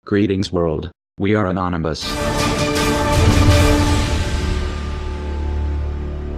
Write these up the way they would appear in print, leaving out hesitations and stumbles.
Greetings world, we are anonymous.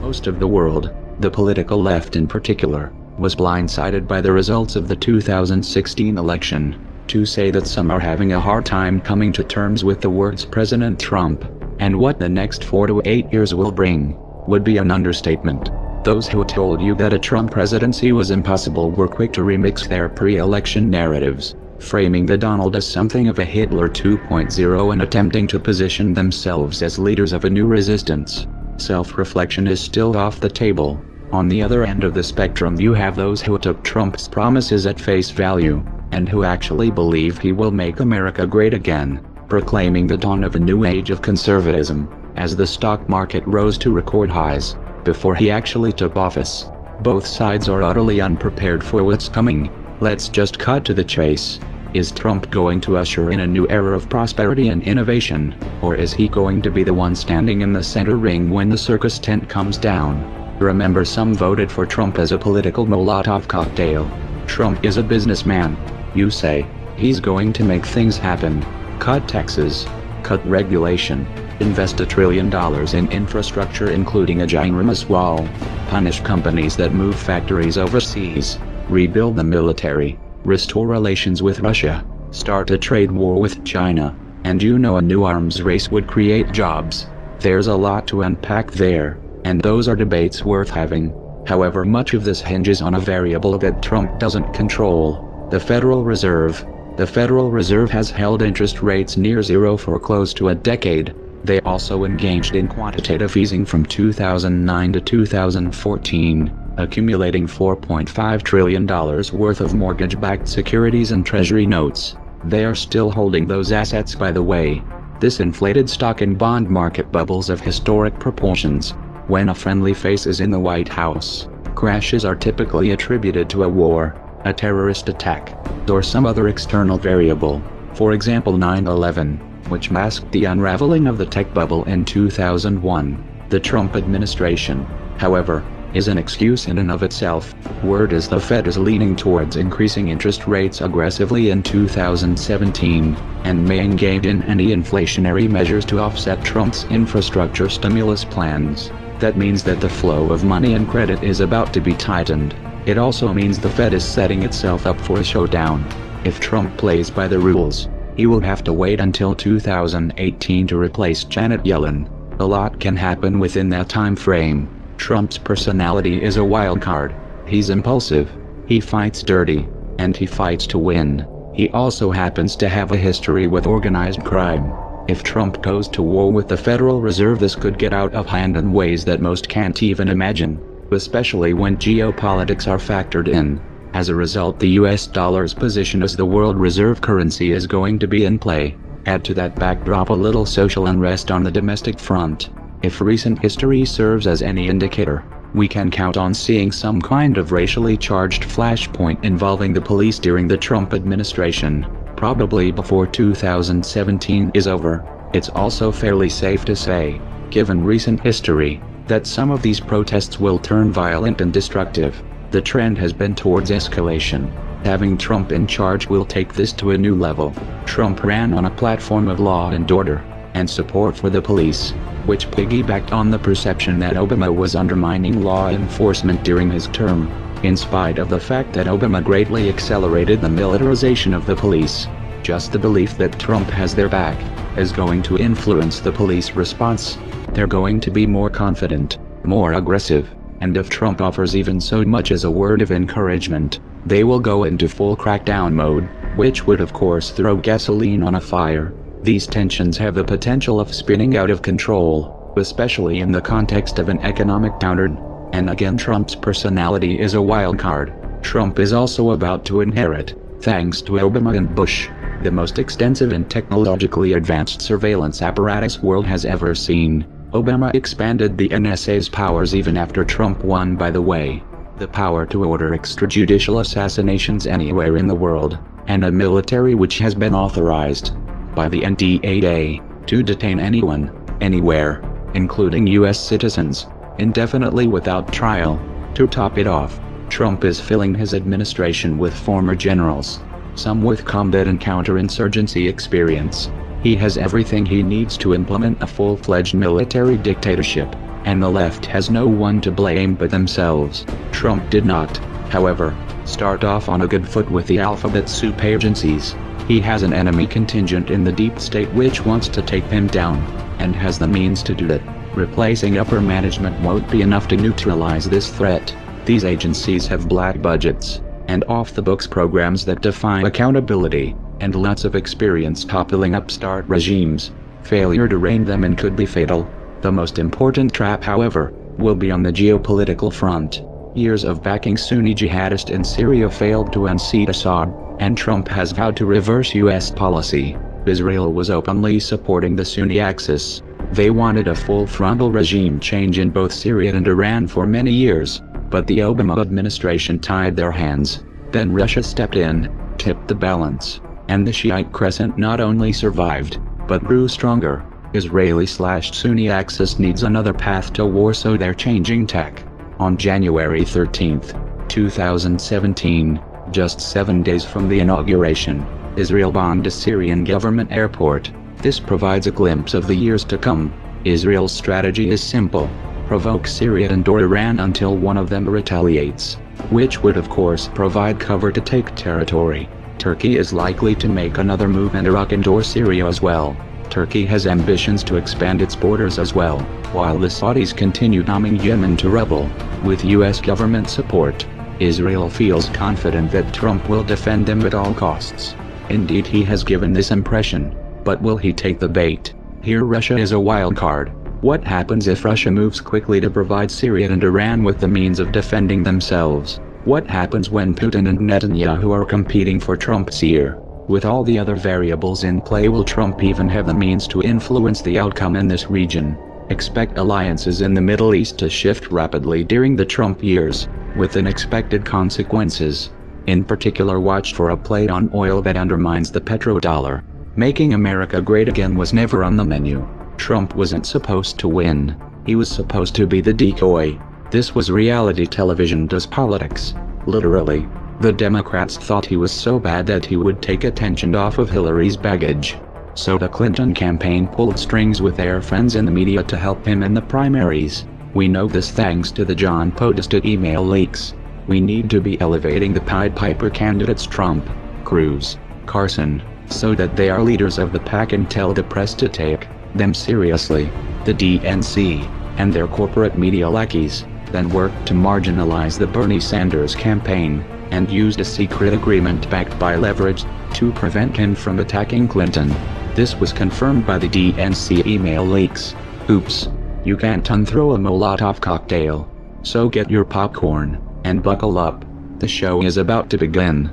Most of the world, the political left in particular, was blindsided by the results of the 2016 election. To say that some are having a hard time coming to terms with the words President Trump, and what the next 4 to 8 years will bring, would be an understatement. Those who told you that a Trump presidency was impossible were quick to remix their pre-election narratives, framing the Donald as something of a Hitler 2.0 and attempting to position themselves as leaders of a new resistance. Self-reflection is still off the table. On the other end of the spectrum you have those who took Trump's promises at face value, and who actually believe he will make America great again, proclaiming the dawn of a new age of conservatism, as the stock market rose to record highs, before he actually took office. Both sides are utterly unprepared for what's coming. Let's just cut to the chase. Is Trump going to usher in a new era of prosperity and innovation, or is he going to be the one standing in the center ring when the circus tent comes down? Remember, some voted for Trump as a political Molotov cocktail. Trump is a businessman. You say, he's going to make things happen. Cut taxes. Cut regulation. Invest $1 trillion in infrastructure including a ginormous wall. Punish companies that move factories overseas. Rebuild the military. Restore relations with Russia. Start a trade war with China. And you know a new arms race would create jobs. There's a lot to unpack there, and those are debates worth having. However, much of this hinges on a variable that Trump doesn't control: the Federal Reserve. The Federal Reserve has held interest rates near zero for close to a decade. They also engaged in quantitative easing from 2009 to 2014, accumulating $4.5 trillion worth of mortgage-backed securities and treasury notes. They are still holding those assets, by the way. This inflated stock and bond market bubbles of historic proportions. When a friendly face is in the White House, crashes are typically attributed to a war, a terrorist attack, or some other external variable. For example, 9/11, which masked the unraveling of the tech bubble in 2001. The Trump administration, however, is an excuse in and of itself. Word is the Fed is leaning towards increasing interest rates aggressively in 2017, and may engage in any inflationary measures to offset Trump's infrastructure stimulus plans. That means that the flow of money and credit is about to be tightened. It also means the Fed is setting itself up for a showdown. If Trump plays by the rules, he will have to wait until 2018 to replace Janet Yellen. A lot can happen within that time frame. Trump's personality is a wild card. He's impulsive, he fights dirty, and he fights to win. He also happens to have a history with organized crime. If Trump goes to war with the Federal Reserve, this could get out of hand in ways that most can't even imagine, especially when geopolitics are factored in. As a result, the US dollar's position as the world reserve currency is going to be in play. Add to that backdrop a little social unrest on the domestic front. If recent history serves as any indicator, we can count on seeing some kind of racially charged flashpoint involving the police during the Trump administration, probably before 2017 is over. It's also fairly safe to say, given recent history, that some of these protests will turn violent and destructive. The trend has been towards escalation. Having Trump in charge will take this to a new level. Trump ran on a platform of law and order, and support for the police, which piggybacked on the perception that Obama was undermining law enforcement during his term. In spite of the fact that Obama greatly accelerated the militarization of the police, just the belief that Trump has their back is going to influence the police response. They're going to be more confident, more aggressive, and if Trump offers even so much as a word of encouragement, they will go into full crackdown mode, which would of course throw gasoline on a fire. These tensions have the potential of spinning out of control, especially in the context of an economic downturn. And again, Trump's personality is a wild card. Trump is also about to inherit, thanks to Obama and Bush, the most extensive and technologically advanced surveillance apparatus world has ever seen. Obama expanded the NSA's powers even after Trump won, by the way. The power to order extrajudicial assassinations anywhere in the world, and a military which has been authorized by the NDAA to detain anyone, anywhere, including US citizens, indefinitely without trial. To top it off, Trump is filling his administration with former generals, some with combat and counterinsurgency experience. He has everything he needs to implement a full-fledged military dictatorship, and the left has no one to blame but themselves. Trump did not, however, start off on a good foot with the alphabet soup agencies. He has an enemy contingent in the deep state which wants to take him down, and has the means to do it. Replacing upper management won't be enough to neutralize this threat. These agencies have black budgets, and off-the-books programs that defy accountability, and lots of experience toppling upstart regimes. Failure to rein them in could be fatal. The most important trap, however, will be on the geopolitical front. Years of backing Sunni jihadists in Syria failed to unseat Assad, and Trump has vowed to reverse U.S. policy. Israel was openly supporting the Sunni axis. They wanted a full-frontal regime change in both Syria and Iran for many years, but the Obama administration tied their hands. Then Russia stepped in, tipped the balance, and the Shiite crescent not only survived, but grew stronger. Israeli/Sunni axis needs another path to war, so they're changing tack. On January 13, 2017, just 7 days from the inauguration, Israel bombed a Syrian government airport. This provides a glimpse of the years to come. Israel's strategy is simple: provoke Syria and/or Iran until one of them retaliates, which would of course provide cover to take territory. Turkey is likely to make another move in Iraq and/or Syria as well. Turkey has ambitions to expand its borders as well, while the Saudis continue bombing Yemen to rubble. With U.S. government support, Israel feels confident that Trump will defend them at all costs. Indeed, he has given this impression. But will he take the bait? Here Russia is a wild card. What happens if Russia moves quickly to provide Syria and Iran with the means of defending themselves? What happens when Putin and Netanyahu are competing for Trump's ear? With all the other variables in play, will Trump even have the means to influence the outcome in this region? Expect alliances in the Middle East to shift rapidly during the Trump years, with unexpected consequences. In particular, watch for a play on oil that undermines the petrodollar. Making America great again was never on the menu. Trump wasn't supposed to win. He was supposed to be the decoy. This was reality television does politics. Literally. The Democrats thought he was so bad that he would take attention off of Hillary's baggage. So the Clinton campaign pulled strings with their friends in the media to help him in the primaries. We know this thanks to the John Podesta email leaks. We need to be elevating the Pied Piper candidates Trump, Cruz, Carson, so that they are leaders of the pack and tell the press to take them seriously. The DNC, and their corporate media lackeys, then worked to marginalize the Bernie Sanders campaign, and used a secret agreement backed by leverage, to prevent him from attacking Clinton. This was confirmed by the DNC email leaks. Oops. You can't unthrow a Molotov cocktail. So get your popcorn, and buckle up. The show is about to begin.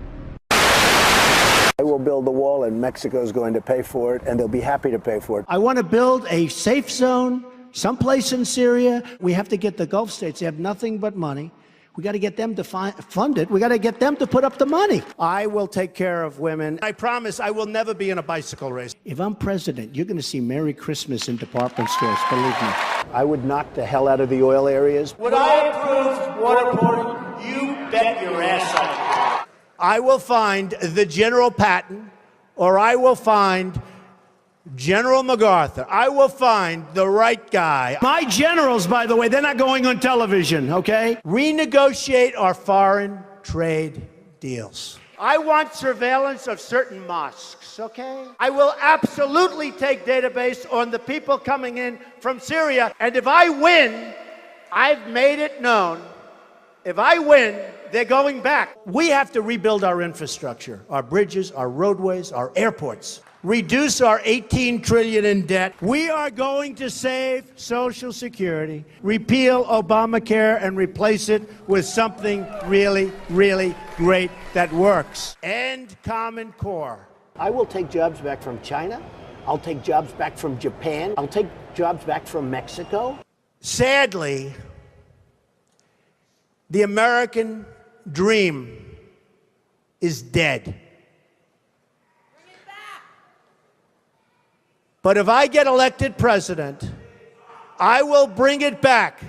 I will build the wall, and Mexico's going to pay for it, and they'll be happy to pay for it. I want to build a safe zone someplace in Syria. We have to get the Gulf states. They have nothing but money. We got to get them to fund it. We got to get them to put up the money. I will take care of women. I promise I will never be in a bicycle race. If I'm president, you're going to see Merry Christmas in department stores, believe me. I would knock the hell out of the oil areas. Would I approve waterboarding? You bet your ass off. I will find the General Patton, or I will find General MacArthur. I will find the right guy. My generals, by the way, they're not going on television, okay? Renegotiate our foreign trade deals. I want surveillance of certain mosques, okay? I will absolutely take database on the people coming in from Syria. And if I win, I've made it known, if I win, they're going back. We have to rebuild our infrastructure, our bridges, our roadways, our airports. Reduce our $18 trillion in debt. We are going to save Social Security, repeal Obamacare, and replace it with something really, really great that works. End Common Core. I will take jobs back from China. I'll take jobs back from Japan. I'll take jobs back from Mexico. Sadly, the American dream is dead. But if I get elected president, I will bring it back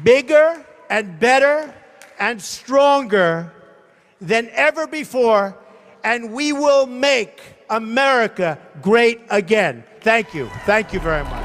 bigger and better and stronger than ever before, and we will make America great again. Thank you. Thank you very much.